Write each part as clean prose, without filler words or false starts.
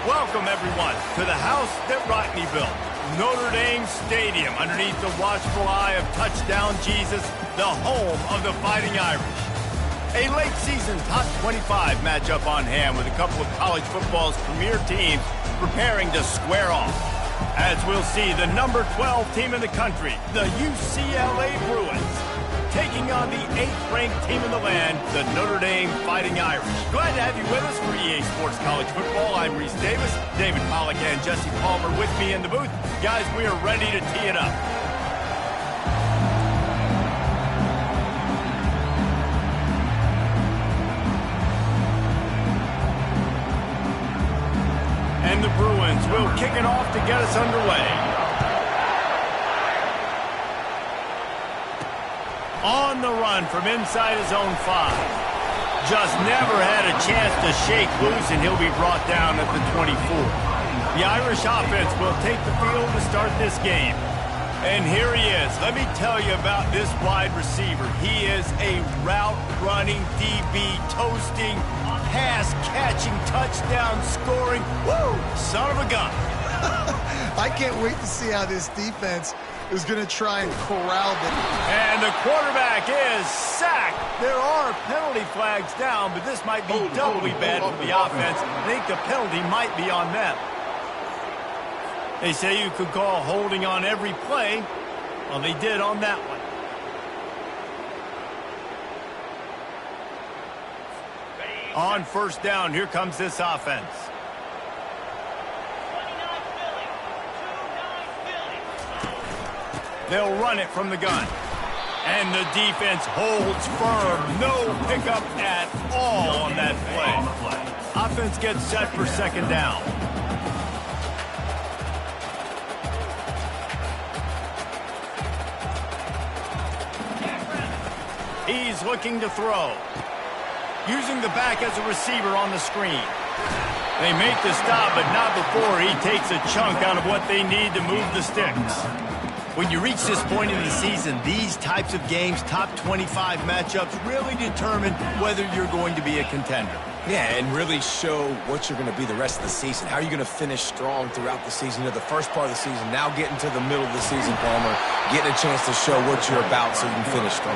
Welcome, everyone, to the house that Rodney built, Notre Dame Stadium, underneath the watchful eye of Touchdown Jesus, the home of the Fighting Irish. A late-season top 25 matchup on hand with a couple of college football's premier teams preparing to square off. As we'll see, the number 12 team in the country, the UCLA Bruins, taking on the 8th-ranked team in the land, the Notre Dame Fighting Irish. Glad to have you with us for EA Sports College Football. I'm Reese Davis, David Pollack and Jesse Palmer with me in the booth. Guys, we are ready to tee it up. And the Bruins will kick it off to get us underway. On the run from inside his own 5. Just never had a chance to shake loose, and he'll be brought down at the 24. The Irish offense will take the field to start this game. And here he is. Let me tell you about this wide receiver. He is a route-running, DB, toasting, pass-catching, touchdown-scoring, woo, son of a gun. I can't wait to see how this defense is going to try and corral them. And the quarterback is sacked. There are penalty flags down, but this might be doubly bad for the offense. I think the penalty might be on them. They say you could call holding on every play. Well, they did on that one. On first down, here comes this offense. They'll run it from the gun. And the defense holds firm. No pickup at all on that play. Offense gets set for second down. He's looking to throw. Using the back as a receiver on the screen. They make the stop, but not before he takes a chunk out of what they need to move the sticks. When you reach this point in the season, these types of games, top 25 matchups, really determine whether you're going to be a contender. Yeah, and really show what you're going to be the rest of the season. How are you going to finish strong throughout the season? You know, the first part of the season, now getting to the middle of the season, Palmer, getting a chance to show what you're about so you can finish strong.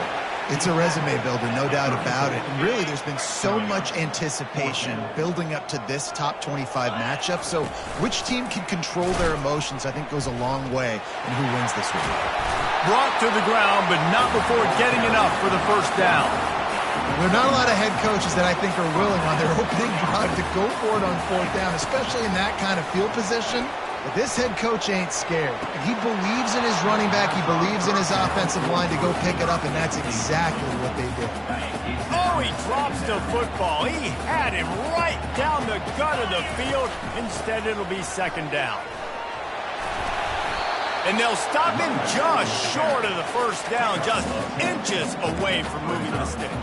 It's a resume builder, no doubt about it. And really, there's been so much anticipation building up to this top 25 matchup. So which team can control their emotions, I think, goes a long way in who wins this week. Brought to the ground, but not before getting enough for the first down. There are not a lot of head coaches that I think are willing on their opening drive to go for it on fourth down, especially in that kind of field position. But this head coach ain't scared. He believes in his running back. He believes in his offensive line to go pick it up, and that's exactly what they did. Oh, he drops the football. He had him right down the gut of the field. Instead, it'll be second down. And they'll stop him just short of the first down, just inches away from moving the sticks.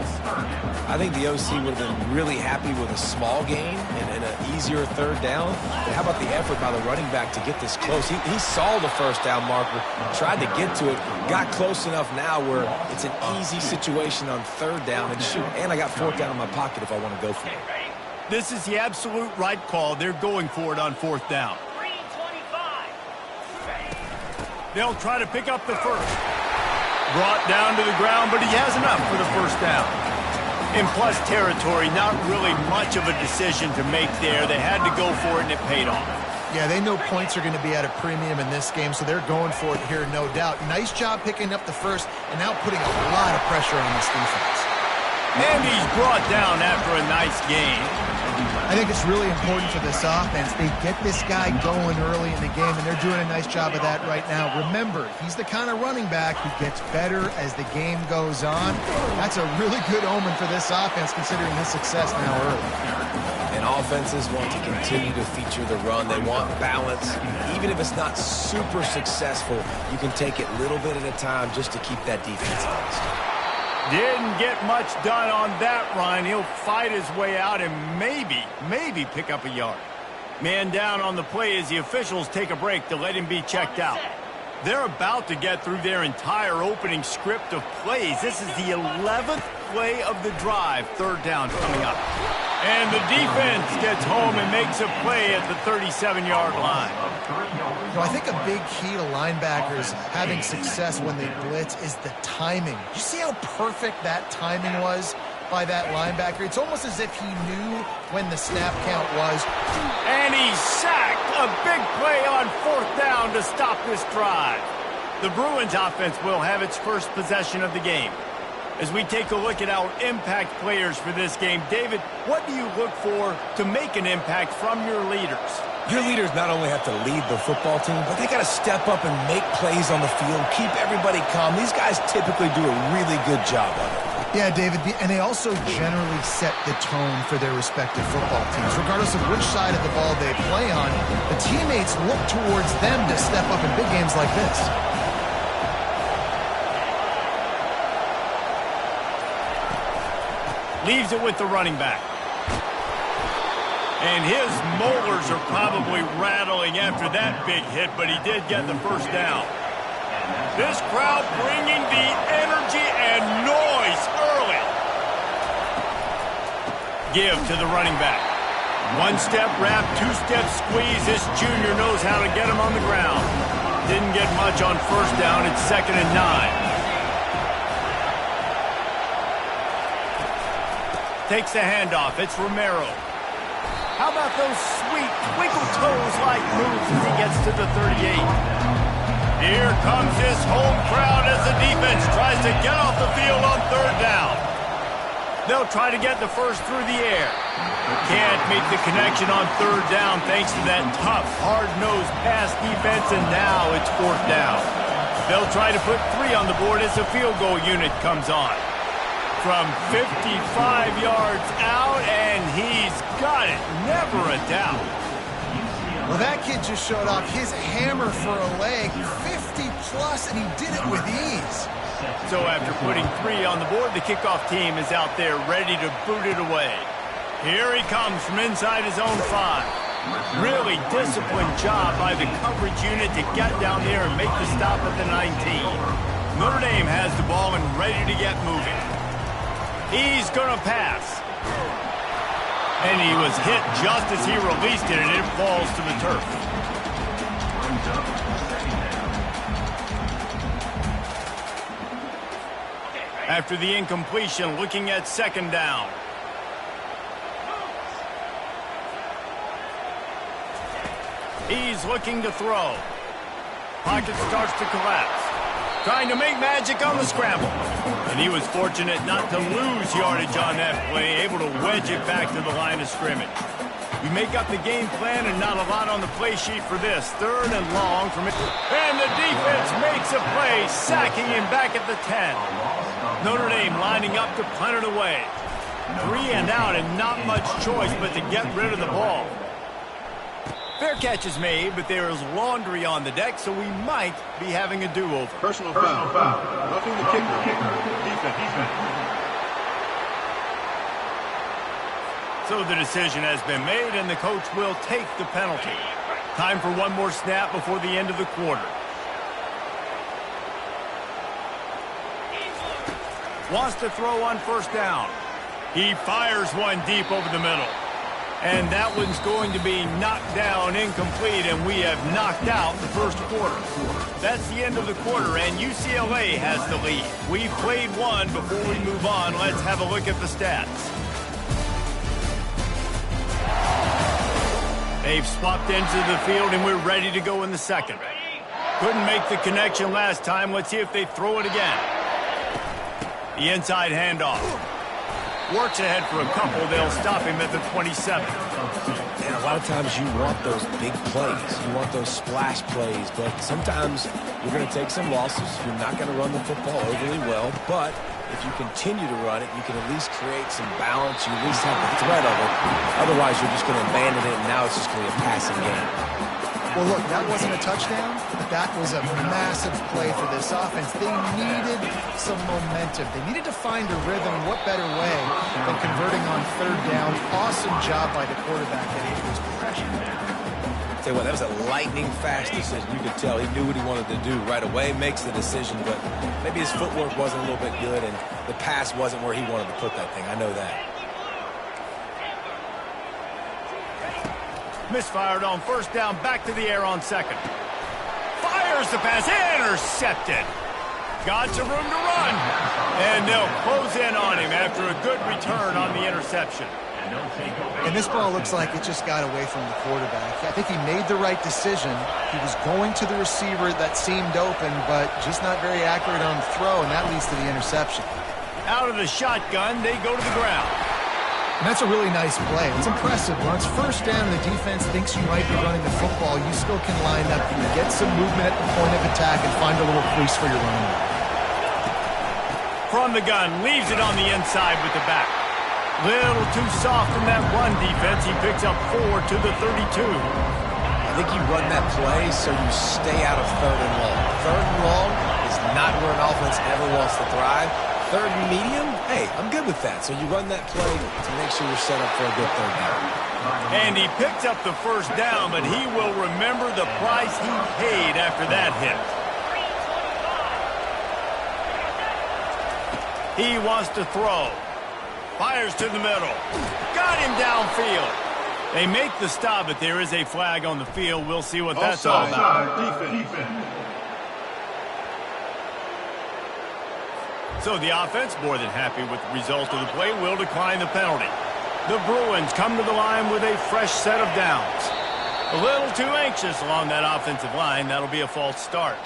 I think the OC would have been really happy with a small gain and an easier third down. But how about the effort by the running back to get this close? He saw the first down marker, tried to get to it, got close enough now where it's an easy situation on third down. And shoot, and I got fourth down in my pocket if I want to go for it. This is the absolute right call. They're going for it on fourth down. They'll try to pick up the first. Brought down to the ground, but he has enough for the first down. In plus territory, not really much of a decision to make there. They had to go for it, and it paid off. Yeah, they know points are going to be at a premium in this game, so they're going for it here, no doubt. Nice job picking up the first, and now putting a lot of pressure on this defense. And he's brought down after a nice gain. I think it's really important for this offense. They get this guy going early in the game, and they're doing a nice job of that right now. Remember, he's the kind of running back who gets better as the game goes on. That's a really good omen for this offense, considering his success now early. And offenses want to continue to feature the run. They want balance. Even if it's not super successful, you can take it little bit at a time just to keep that defense honest. Didn't get much done on that run. He'll fight his way out and maybe pick up a yard. Man down on the play as the officials take a break to let him be checked out. They're about to get through their entire opening script of plays. This is the 11th play of the drive. Third down coming up. And the defense gets home and makes a play at the 37-yard line. I think a big key to linebackers having success when they blitz is the timing. You see how perfect that timing was by that linebacker? It's almost as if he knew when the snap count was. And he's sacked. A big play on 4th down to stop this drive. The Bruins offense will have its first possession of the game. As we take a look at our impact players for this game, David, what do you look for to make an impact from your leaders? Your leaders not only have to lead the football team, but they got to step up and make plays on the field, keep everybody calm. These guys typically do a really good job of it. Yeah, David, and they also generally set the tone for their respective football teams. Regardless of which side of the ball they play on, the teammates look towards them to step up in big games like this. Leaves it with the running back. And his molars are probably rattling after that big hit, but he did get the first down. This crowd bringing the energy and noise early. Give to the running back. One-step wrap, two-step squeeze. This junior knows how to get him on the ground. Didn't get much on 1st down. It's 2nd and 9. Takes the handoff. It's Romero. How about those sweet twinkle toes-like moves as he gets to the 38? Here comes his home crowd as the defense tries to get off the field on 3rd down. They'll try to get the first through the air. Can't make the connection on 3rd down thanks to that tough, hard-nosed pass defense, and now it's 4th down. They'll try to put 3 on the board as the field goal unit comes on. From 55 yards out, and he's got it. Never a doubt. Well, that kid just showed off his hammer for a leg, 50-plus, and he did it with ease. So after putting 3 on the board, the kickoff team is out there ready to boot it away. Here he comes from inside his own 5. Really disciplined job by the coverage unit to get down there and make the stop at the 19. Notre Dame has the ball and ready to get moving. He's going to pass. And he was hit just as he released it, and it falls to the turf. After the incompletion, looking at 2nd down. He's looking to throw. Pocket starts to collapse. Trying to make magic on the scramble. And he was fortunate not to lose yardage on that play, able to wedge it back to the line of scrimmage. We make up the game plan and not a lot on the play sheet for this. 3rd and long from it. And the defense makes a play, sacking him back at the 10. Notre Dame lining up to punt it away. 3 and out and not much choice but to get rid of the ball. Fair catch is made, but there is laundry on the deck, so we might be having a do-over. Personal foul. Roughing the kicker. Defense. So the decision has been made, and the coach will take the penalty. Time for one more snap before the end of the quarter. Wants to throw on 1st down. He fires one deep over the middle. And that one's going to be knocked down incomplete, and we have knocked out the 1st quarter. That's the end of the quarter, and UCLA has the lead. We've played one. Before we move on, let's have a look at the stats. They've swapped into the field, and we're ready to go in the 2nd. Couldn't make the connection last time. Let's see if they throw it again. The inside handoff. Works ahead for a couple. They'll stop him at the 27. And a lot of times you want those big plays. You want those splash plays. But sometimes you're going to take some losses. You're not going to run the football overly well. But if you continue to run it, you can at least create some balance. You at least have the threat of it. Otherwise, you're just going to abandon it, and now it's just going to be a passing game. Well, look, that wasn't a touchdown, but that was a massive play for this offense. They needed some momentum. They needed to find a rhythm. What better way than converting on 3rd down? Awesome job by the quarterback that he was pressured. Tell you what, that was a lightning-fast decision. You could tell he knew what he wanted to do right away, makes the decision, but maybe his footwork wasn't a little bit good, and the pass wasn't where he wanted to put that thing. I know that. Misfired on first down, back to the air on second. Fires the pass, intercepted. Got some room to run. And they'll close in on him after a good return on the interception. And this ball looks like it just got away from the quarterback. I think he made the right decision. He was going to the receiver that seemed open, but just not very accurate on the throw, and that leads to the interception. Out of the shotgun, they go to the ground. And that's a really nice play. It's impressive. When it's first down and the defense thinks you might be running the football, you still can line up and get some movement at the point of attack and find a little crease for your running back. From the gun, leaves it on the inside with the back. Little too soft in that run defense. He picks up 4 to the 32. I think you run that play so you stay out of third and long. Third and long is not where an offense ever wants to thrive. Third and medium, hey, I'm good with that. So you run that play to make sure you're set up for a good third down. And he picks up the first down, but he will remember the price he paid after that hit. He wants to throw. Fires to the middle. Got him downfield. They make the stop, but there is a flag on the field. We'll see what that's all about. Defense. So the offense, more than happy with the result of the play, will decline the penalty. The Bruins come to the line with a fresh set of downs. A little too anxious along that offensive line. That'll be a false start.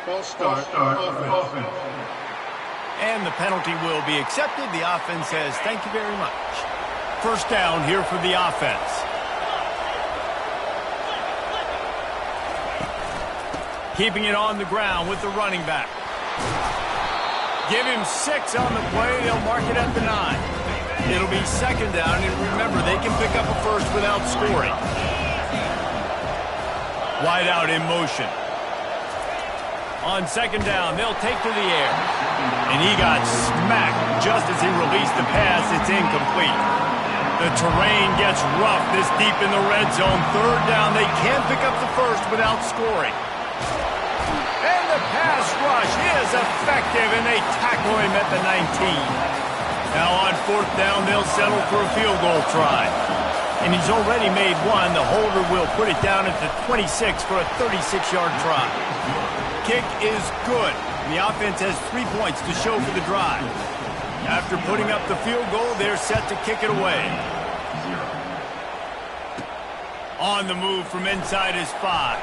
False start. Offense. And the penalty will be accepted. The offense says, thank you very much. First down here for the offense. Keeping it on the ground with the running back. Give him 6 on the play. They'll mark it at the 9. It'll be second down, and remember, they can pick up a first without scoring. Wide out in motion. On second down, they'll take to the air. And he got smacked just as he released the pass. It's incomplete. The terrain gets rough this deep in the red zone. Third down, they can't pick up the first without scoring. And the pass rush is effective, and they tackle him at the 19. Now on fourth down, they'll settle for a field goal try. And he's already made one. The holder will put it down at the 26 for a 36-yard try. Kick is good. The offense has 3 points to show for the drive. After putting up the field goal, they're set to kick it away. On the move from inside his 5.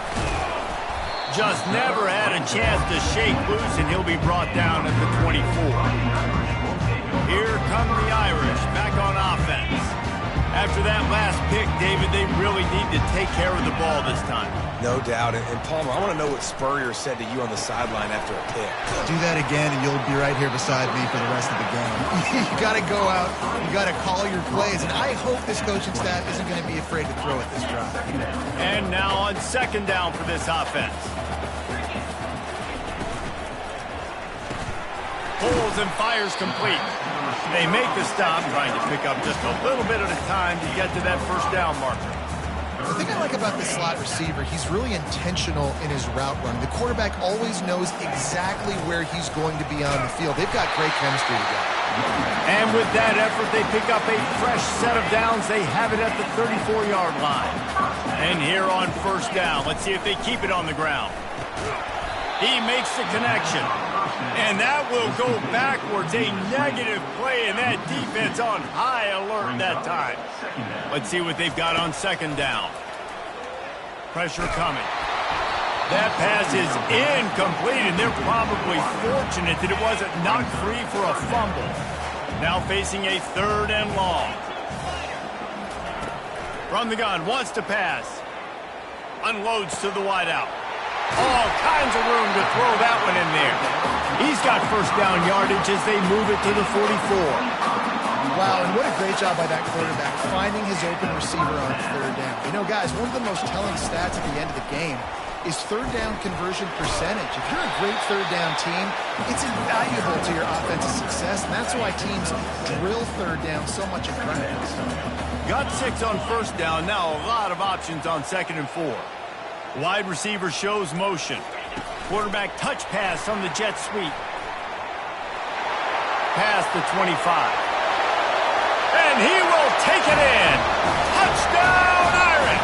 Just never had a chance to shake loose, and he'll be brought down at the 24. Here come the Irish back on offense. After that last pick, David, they really need to take care of the ball this time. No doubt. And Palmer, I want to know what Spurrier said to you on the sideline after a pick. Do that again, and you'll be right here beside me for the rest of the game. You got to go out. You got to call your plays, and I hope this coaching staff isn't going to be afraid to throw at this drive. And now on second down for this offense. Pulls and fires complete. They make the stop, trying to pick up just a little bit at a time to get to that first down marker. The thing I like about the slot receiver, he's really intentional in his route run. The quarterback always knows exactly where he's going to be on the field. They've got great chemistry together. And with that effort, they pick up a fresh set of downs. They have it at the 34-yard line. And here on first down, let's see if they keep it on the ground. He makes the connection. And that will go backwards. A negative play, and that defense on high alert that time. Let's see what they've got on second down. Pressure coming. That pass is incomplete, and they're probably fortunate that it wasn't knocked free for a fumble. Now facing a third and long. From the gun, wants to pass. Unloads to the wideout. All kinds of room to throw that one in there. He's got first down yardage as they move it to the 44. Wow, and what a great job by that quarterback, finding his open receiver on third down. You know, guys, one of the most telling stats at the end of the game is third down conversion percentage. If you're a great third down team, it's invaluable to your offensive success, and that's why teams drill third down so much in practice. Got 6 on first down. Now a lot of options on second and 4. Wide receiver shows motion. Quarterback touch pass on the jet sweep. Past the 25. And he will take it in. Touchdown, Irish!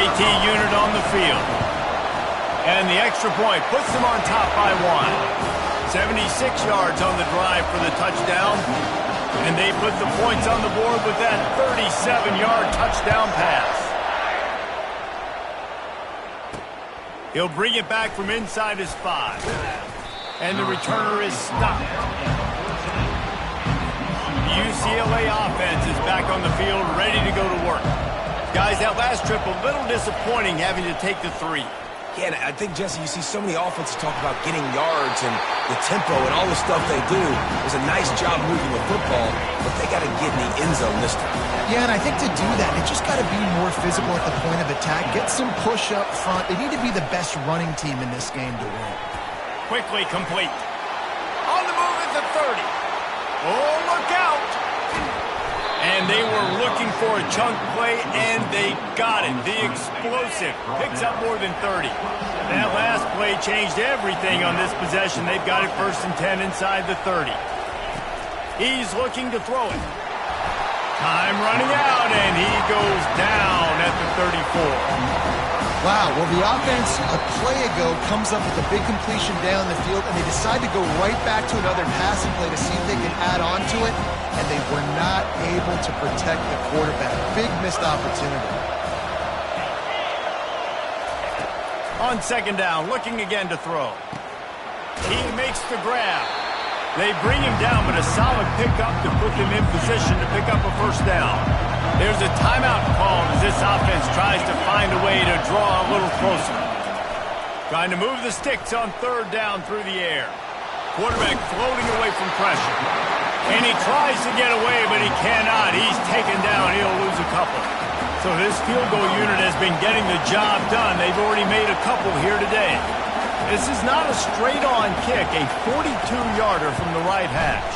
AT unit on the field. And the extra point puts them on top by 1. 76 yards on the drive for the touchdown. And they put the points on the board with that 37-yard touchdown pass. He'll bring it back from inside his 5. And the returner is stopped. The UCLA offense is back on the field, ready to go to work. Guys, that last trip, a little disappointing having to take the 3. Yeah, and I think, Jesse, you see so many offenses talk about getting yards and the tempo and all the stuff they do. It was a nice job moving the football, but they got to get in the end zone this time. Yeah, and I think to do that, they just got to be more physical at the point of attack, get some push up front. They need to be the best running team in this game to win. Quickly complete. On the move at the 30. Oh, look out! And they were looking for a chunk play, and they got it. The explosive picks up more than 30. That last play changed everything on this possession. They've got it 1st and 10 inside the 30. He's looking to throw it. Time running out, and he goes down at the 34. Wow, well, the offense a play ago comes up with a big completion down the field, and they decide to go right back to another passing play to see if they can add on to it, and they were not able to protect the quarterback. Big missed opportunity. On 2nd down, looking again to throw. He makes the grab. They bring him down, but a solid pickup to put them in position to pick up a 1st down. There's a timeout called as this offense tries to find a way to draw a little closer. Trying to move the sticks on 3rd down through the air. Quarterback floating away from pressure. And he tries to get away, but he cannot. He's taken down. He'll lose a couple. So this field goal unit has been getting the job done. They've already made a couple here today. This is not a straight-on kick, a 42-yarder from the right hash.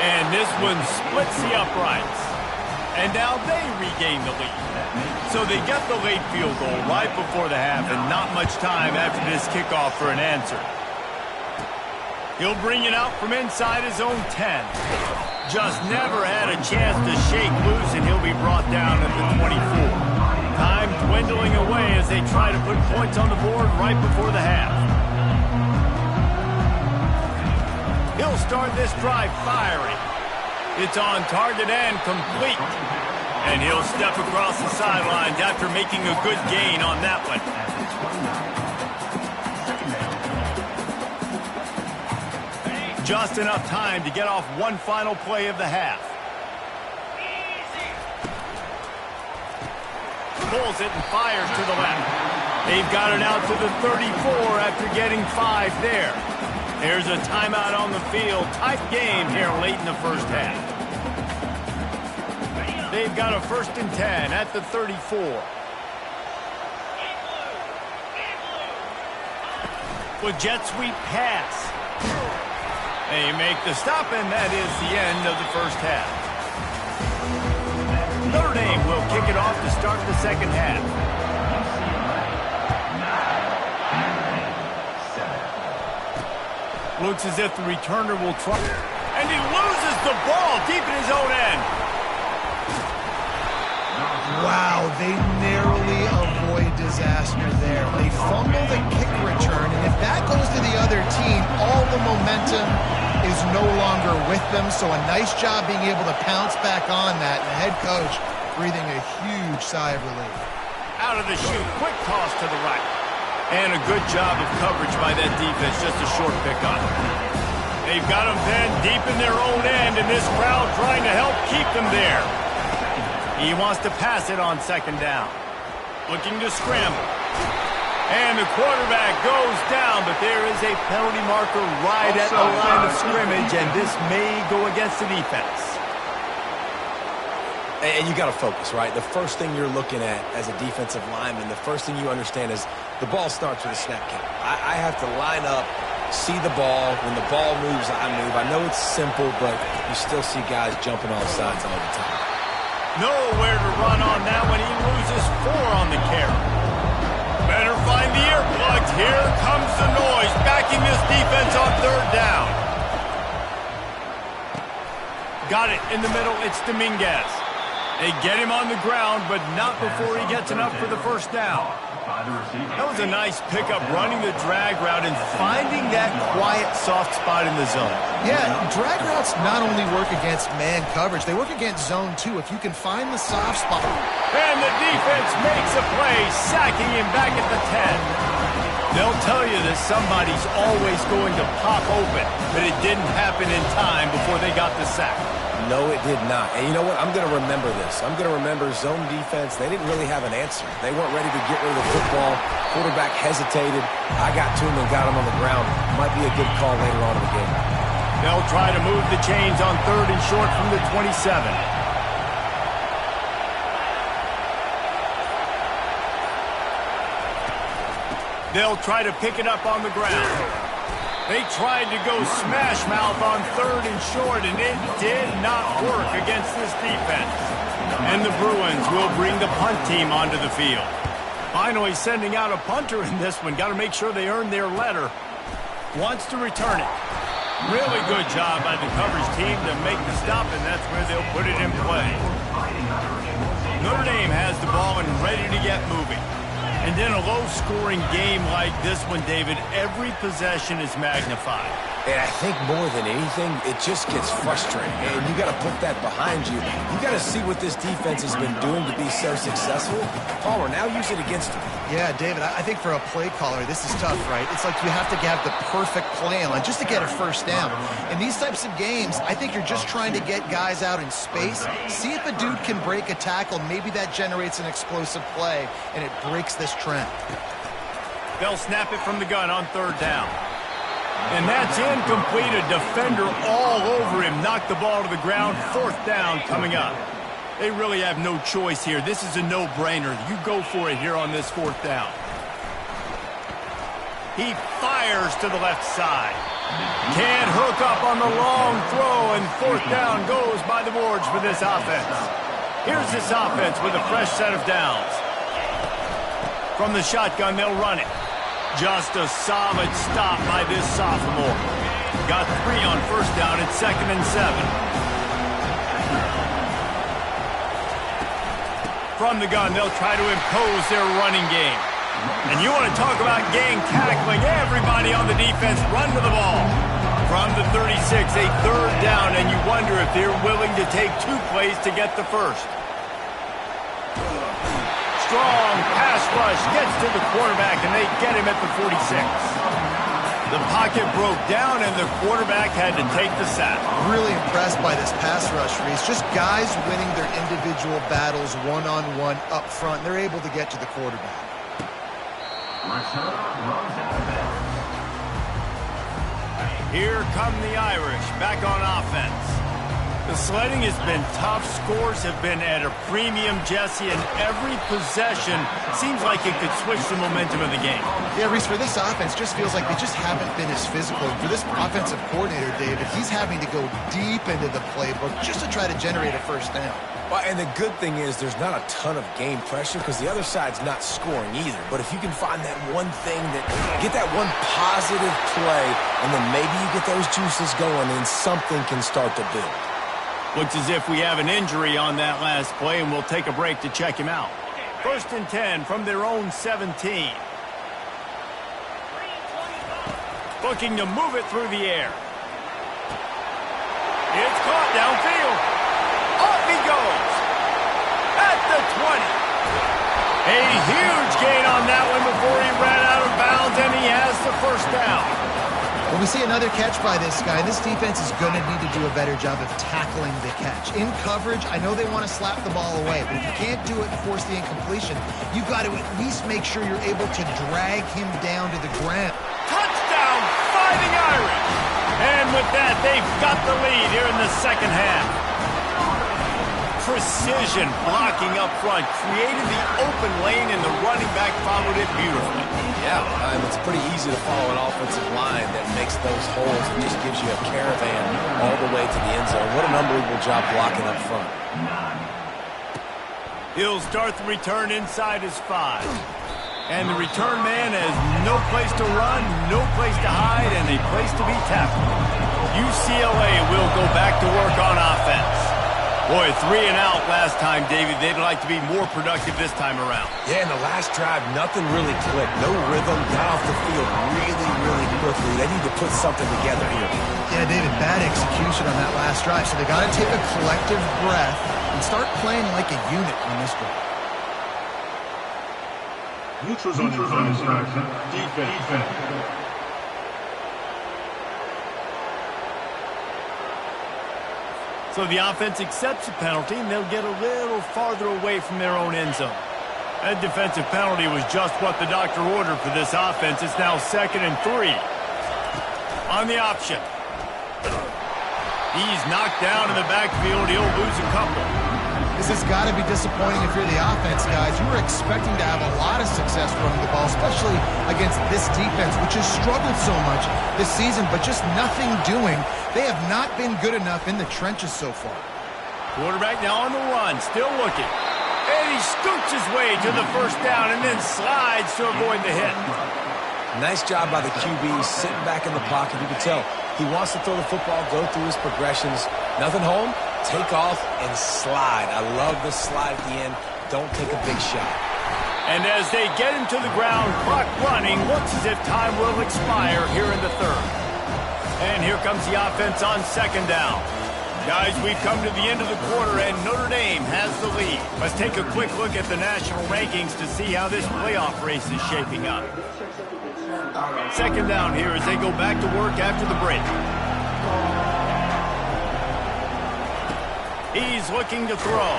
And this one splits the uprights. And now they regain the lead. So they get the late field goal right before the half, and not much time after this kickoff for an answer. He'll bring it out from inside his own 10. Just never had a chance to shake loose, and he'll be brought down at the 24. Time dwindling away as they try to put points on the board right before the half. He'll start this drive firing. It's on target and complete. And he'll step across the sidelines after making a good gain on that one. Just enough time to get off one final play of the half. Pulls it and fires to the left. They've got it out to the 34 after getting 5 there. There's a timeout on the field. Tight game here late in the 1st half. They've got a 1st and 10 at the 34. With jet sweep pass. They make the stop, and that is the end of the 1st half. Notre Dame will kick it off to start the 2nd half. Looks as if the returner will try. And he loses the ball deep in his own end. Wow, they narrowly avoid disaster there. They fumble the kick return, and if that goes to the other team, all the momentum is no longer with them. So a nice job being able to pounce back on that, and the head coach breathing a huge sigh of relief. Out of the chute, quick toss to the right. And a good job of coverage by that defense, just a short pickup. They've got them then deep in their own end, and this crowd trying to help keep them there. He wants to pass it on 2nd down. Looking to scramble. And the quarterback goes down, but there is a penalty marker right at the line of scrimmage, and this may go against the defense. And you got to focus, right? The first thing you're looking at as a defensive lineman, the first thing you understand is the ball starts with a snap count. I have to line up, see the ball. When the ball moves, I move. I know it's simple, but you still see guys jumping off sides all the time. Nowhere to run on that one. He loses 4 on the carry. Better find the earplugs. Here comes the noise, backing this defense on 3rd down. Got it in the middle. It's Dominguez. They get him on the ground, but not before he gets enough for the first down. That was a nice pickup, running the drag route and finding that quiet, soft spot in the zone. Yeah, drag routes not only work against man coverage, they work against zone too. If you can find the soft spot. And the defense makes a play, sacking him back at the 10. They'll tell you that somebody's always going to pop open, but it didn't happen in time before they got the sack. No, it did not. And you know what? I'm going to remember this. I'm going to remember zone defense. They didn't really have an answer. They weren't ready to get rid of the football. Quarterback hesitated. I got to him and got him on the ground. Might be a good call later on in the game. They'll try to move the chains on 3rd and short from the 27. They'll try to pick it up on the ground. They tried to go smash mouth on 3rd and short, and it did not work against this defense. And the Bruins will bring the punt team onto the field. Finally sending out a punter in this one. Got to make sure they earn their letter. Wants to return it. Really good job by the coverage team to make the stop, and that's where they'll put it in play. Notre Dame has the ball and ready to get moving. And in a low-scoring game like this one, David, every possession is magnified. And I think more than anything, it just gets frustrating. And you got to put that behind you. You got to see what this defense has been doing to be so successful. Palmer, now use it against them. Yeah, David, I think for a play caller, this is tough, right? It's like you have to have the perfect plan just to get a first down. In these types of games, I think you're just trying to get guys out in space, see if a dude can break a tackle. Maybe that generates an explosive play, and it breaks this trend. They'll snap it from the gun on 3rd down. And that's incomplete. A defender all over him. Knocked the ball to the ground. 4th down coming up. They really have no choice here. This is a no-brainer. You go for it here on this 4th down. He fires to the left side. Can't hook up on the long throw, and 4th down goes by the boards for this offense. Here's this offense with a fresh set of downs. From the shotgun, they'll run it. Just a solid stop by this sophomore. Got 3 on 1st down at 2nd and 7. From the gun, they'll try to impose their running game. And you want to talk about gang tackling. Everybody on the defense run to the ball. From the 36, a 3rd down, and you wonder if they're willing to take 2 plays to get the first. Strong pass rush gets to the quarterback, and they get him at the 46. The pocket broke down, and the quarterback had to take the sack. Really impressed by this pass rush, Reese. Just guys winning their individual battles one-on-one up front. They're able to get to the quarterback. Here come the Irish back on offense. The sledding has been tough. Scores have been at a premium, Jesse, and every possession seems like it could switch the momentum of the game. Yeah, Reese, for this offense, just feels like they just haven't been as physical. For this offensive coordinator, David, he's having to go deep into the playbook just to try to generate a first down. Well, and the good thing is there's not a ton of game pressure because the other side's not scoring either. But if you can find that one thing, get that one positive play, and then maybe you get those juices going and something can start to build. Looks as if we have an injury on that last play, and we'll take a break to check him out. 1st and 10 from their own 17. Looking to move it through the air. It's caught downfield. Off he goes. At the 20. A huge gain on that one before he ran out of bounds, and he has the first down. When we see another catch by this guy, this defense is going to need to do a better job of tackling the catch. In coverage, I know they want to slap the ball away, but if you can't do it and force the incompletion, you've got to at least make sure you're able to drag him down to the ground. Touchdown, Fighting Irish! And with that, they've got the lead here in the second half. Precision blocking up front, created the open lane, and the running back followed it beautifully. Yeah, it's pretty easy to follow an offensive line that makes those holes and just gives you a caravan all the way to the end zone. What an unbelievable job blocking up front. He'll start the return inside his 5. And the return man has no place to run, no place to hide, and a place to be tackled. UCLA will go back to work on offense. Boy, 3 and out last time, David. They'd like to be more productive this time around. Yeah, in the last drive, nothing really clicked. No rhythm, got off the field really quickly. They need to put something together here. Yeah, David, bad execution on that last drive. So they got to take a collective breath and start playing like a unit on this drive. Neutrals on defense. So the offense accepts the penalty, and they'll get a little farther away from their own end zone. That defensive penalty was just what the doctor ordered for this offense. It's now 2nd and 3. On the option. He's knocked down in the backfield. He'll lose a couple. This has got to be disappointing if you're the offense, guys. You were expecting to have a lot of success running the ball, especially against this defense, which has struggled so much this season, but just nothing doing. They have not been good enough in the trenches so far. Quarterback now on the run, still looking. And he scoots his way to the first down and then slides to avoid the hit. Nice job by the QB, sitting back in the pocket. You can tell he wants to throw the football, go through his progressions. Nothing home, take off and slide. I love the slide at the end. Don't take a big shot. And as they get him to the ground, clock running, looks as if time will expire here in the 3rd. And here comes the offense on 2nd down. Guys, we've come to the end of the quarter, and Notre Dame has the lead. Let's take a quick look at the national rankings to see how this playoff race is shaping up. 2nd down here as they go back to work after the break. He's looking to throw.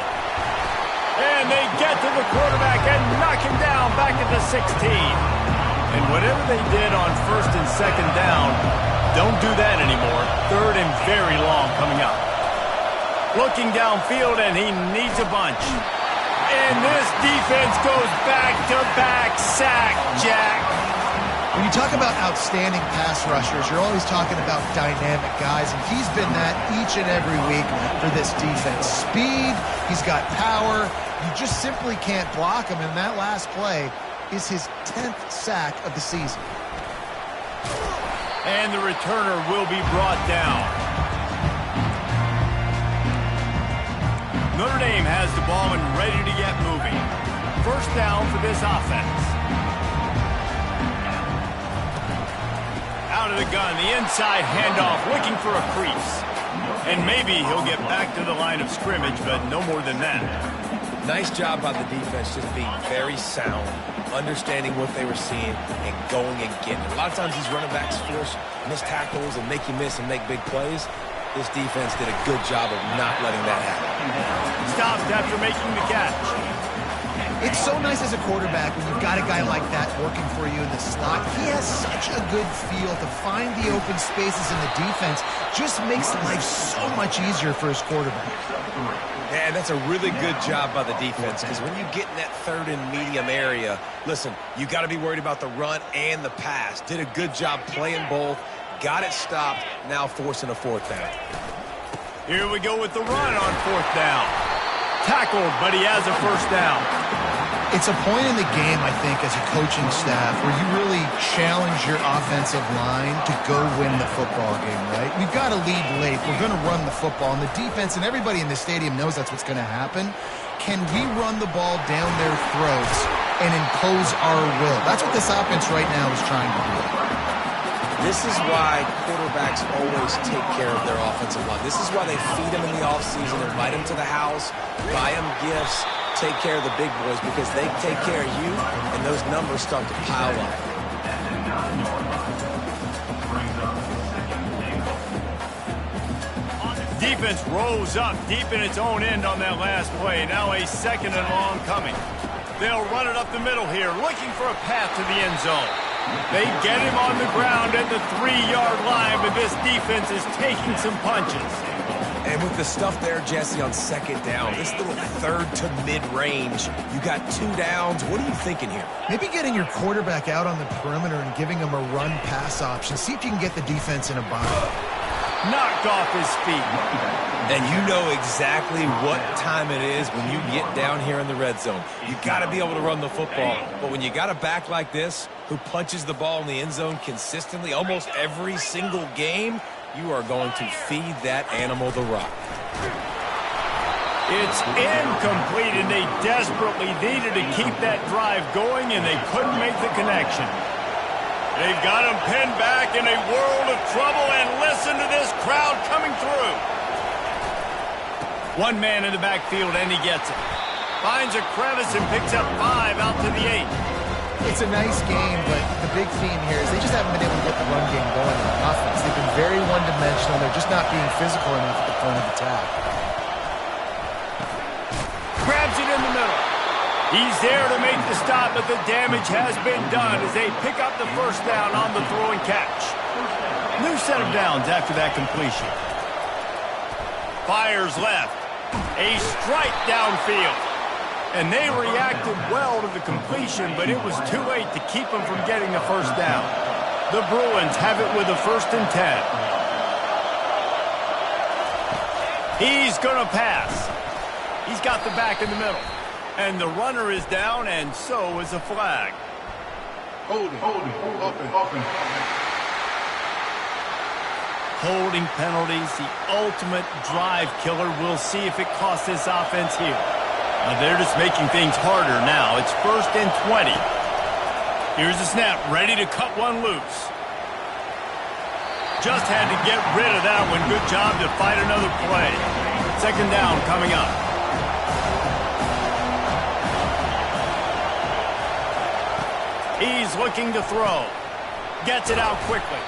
And they get to the quarterback and knock him down back at the 16. And whatever they did on 1st and 2nd down, don't do that anymore. 3rd and very long coming up. Looking downfield, and he needs a bunch. And this defense goes back-to-back sack, Jack. When you talk about outstanding pass rushers, you're always talking about dynamic guys, and he's been that each and every week for this defense. Speed, he's got power. You just simply can't block him, and that last play is his 10th sack of the season. And the returner will be brought down. Notre Dame has the ball and ready to get moving. 1st down for this offense. Out of the gun, the inside handoff, looking for a crease. And maybe he'll get back to the line of scrimmage, but no more than that. Nice job by the defense, just being very sound, understanding what they were seeing, and going and getting it. A lot of times these running backs force missed tackles and make you miss and make big plays. This defense did a good job of not letting that happen. Stopped after making the catch. It's so nice as a quarterback when you've got a guy like that working for you in the slot. He has such a good feel to find the open spaces in the defense. Just makes life so much easier for his quarterback. And that's a really good job by the defense, because when you get in that 3rd and medium area, listen, you got to be worried about the run and the pass. Did a good job playing both, got it stopped, now forcing a 4th down. Here we go with the run on 4th down. Tackled, but he has a 1st down. It's a point in the game, I think, as a coaching staff where you really challenge your offensive line to go win the football game, right? We've got to lead late. We're going to run the football, and the defense and everybody in the stadium knows that's what's going to happen. Can we run the ball down their throats and impose our will? That's what this offense right now is trying to do. This is why quarterbacks always take care of their offensive line. This is why they feed them in the offseason, invite them to the house, buy them gifts, take care of the big boys, because they take care of you, and those numbers start to pile up. Defense rolls up deep in its own end on that last play. Now a 2nd and long coming. They'll run it up the middle here, looking for a path to the end zone. They get him on the ground at the 3-yard line, but this defense is taking some punches. And with the stuff there, Jesse, on 2nd down, this little 3rd to mid-range, you got 2 downs. What are you thinking here? Maybe getting your quarterback out on the perimeter and giving him a run-pass option. See if you can get the defense in a bind. Knocked off his feet. And you know exactly what time it is when you get down here in the red zone. You got to be able to run the football. But when you got a back like this who punches the ball in the end zone consistently almost every single game, you are going to feed that animal the rock. It's incomplete, and they desperately needed to keep that drive going, and they couldn't make the connection. They've got him pinned back in a world of trouble, and listen to this crowd coming through. One man in the backfield, and he gets it. Finds a crevice and picks up 5 out to the 8. It's a nice game, but the big theme here is they just haven't been able to get the run game going on offense. They've been very one-dimensional. They're just not being physical enough at the point of attack. Grabs it in the middle. He's there to make the stop, but the damage has been done as they pick up the first down on the throw and catch. New set of downs after that completion. Fires left. A strike downfield. And they reacted well to the completion, but it was too late to keep them from getting the first down. The Bruins have it with a 1st and 10. He's going to pass. He's got the back in the middle. And the runner is down, and so is a flag. Holding, Holding penalties, the ultimate drive killer. We'll see if it costs this offense here. Now they're just making things harder now. It's 1st and 20. Here's the snap, ready to cut one loose. Just had to get rid of that one. Good job to fight another play. 2nd down coming up. He's looking to throw. Gets it out quickly.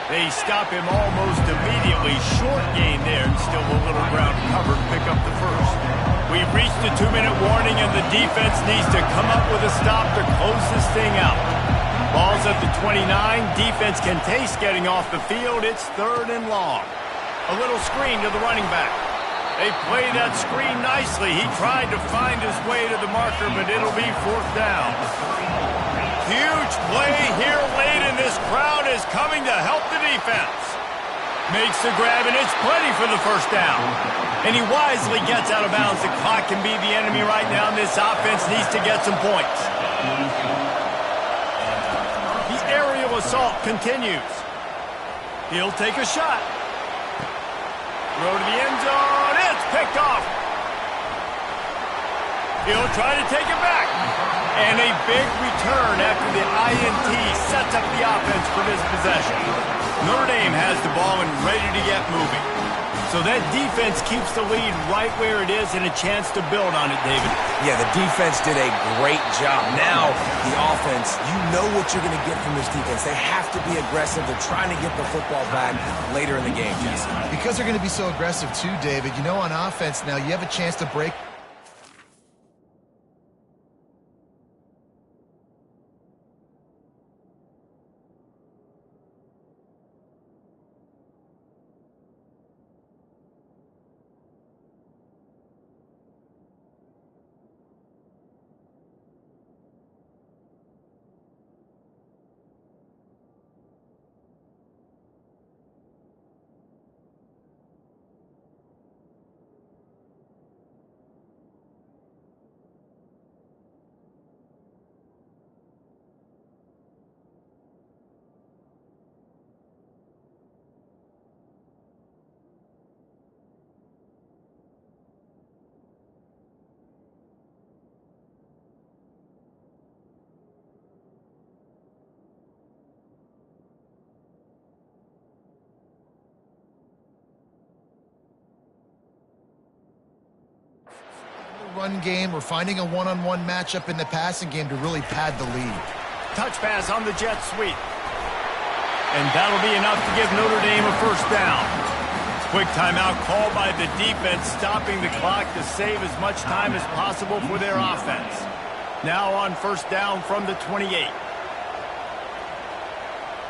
They stop him almost immediately. Short gain there, and still a little ground cover to pick up the first. We've reached the 2-minute warning, and the defense needs to come up with a stop to close this thing out. Ball's at the 29. Defense can taste getting off the field. It's 3rd and long. A little screen to the running back. They play that screen nicely. He tried to find his way to the marker, but it'll be 4th down. Huge play here late, and this crowd is coming to help the defense. Makes the grab, and it's plenty for the first down. And he wisely gets out of bounds. The clock can be the enemy right now, and this offense needs to get some points. The aerial assault continues. He'll take a shot. Throw to the end zone. It's picked off. He'll try to take it back. And a big return after the INT sets up the offense for this possession. Notre Dame has the ball and ready to get moving. So that defense keeps the lead right where it is and a chance to build on it, David. Yeah, the defense did a great job. Now, the offense, you know what you're going to get from this defense. They have to be aggressive. They're trying to get the football back later in the game, Jesse. Because they're going to be so aggressive too, David, you know on offense now you have a chance to break. Run game or finding a one-on-one matchup in the passing game to really pad the lead. Touch pass on the jet sweep. And that'll be enough to give Notre Dame a first down. Quick timeout called by the defense, stopping the clock to save as much time as possible for their offense. Now on first down from the 28.